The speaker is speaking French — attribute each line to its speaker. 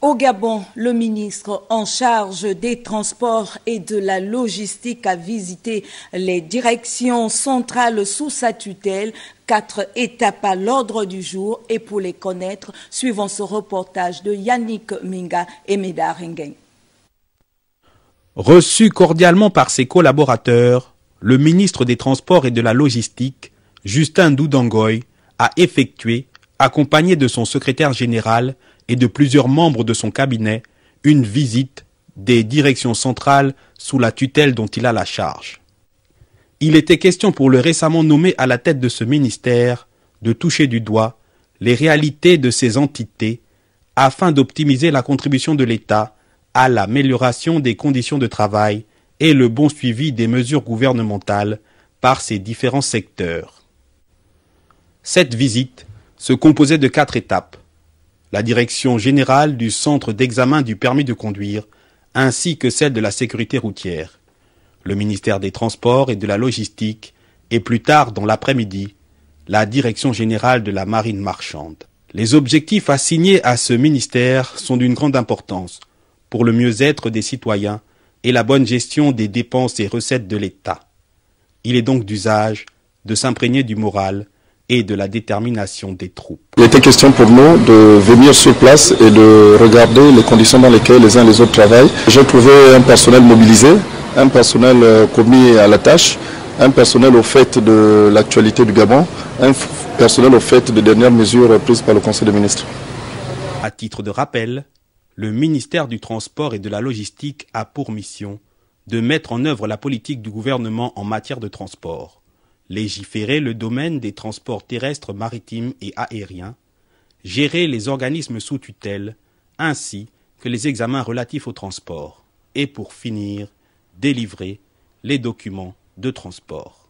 Speaker 1: Au Gabon, le ministre en charge des transports et de la logistique a visité les directions centrales sous sa tutelle. 4 étapes à l'ordre du jour et pour les connaître, suivant ce reportage de Yannick Minga et Médard Nguyen.
Speaker 2: Reçu cordialement par ses collaborateurs, le ministre des Transports et de la Logistique, Justin Doudangoy, a effectué, accompagné de son secrétaire général et de plusieurs membres de son cabinet, une visite des directions centrales sous la tutelle dont il a la charge. Il était question pour le récemment nommé à la tête de ce ministère de toucher du doigt les réalités de ces entités afin d'optimiser la contribution de l'État à l'amélioration des conditions de travail et le bon suivi des mesures gouvernementales par ces différents secteurs. Cette visite se composait de 4 étapes. La direction générale du centre d'examen du permis de conduire, ainsi que celle de la sécurité routière, le ministère des Transports et de la Logistique, et plus tard dans l'après-midi, la direction générale de la marine marchande. Les objectifs assignés à ce ministère sont d'une grande importance pour le mieux-être des citoyens et la bonne gestion des dépenses et recettes de l'État. Il est donc d'usage de s'imprégner du moral et de la détermination des troupes.
Speaker 3: Il était question pour nous de venir sur place et de regarder les conditions dans lesquelles les uns et les autres travaillent. J'ai trouvé un personnel mobilisé, un personnel commis à la tâche, un personnel au fait de l'actualité du Gabon, un personnel au fait des dernières mesures prises par le Conseil des ministres.
Speaker 2: À titre de rappel, le ministère du Transport et de la Logistique a pour mission de mettre en œuvre la politique du gouvernement en matière de transport, légiférer le domaine des transports terrestres, maritimes et aériens, gérer les organismes sous tutelle, ainsi que les examens relatifs au transport, et pour finir, délivrer les documents de transport.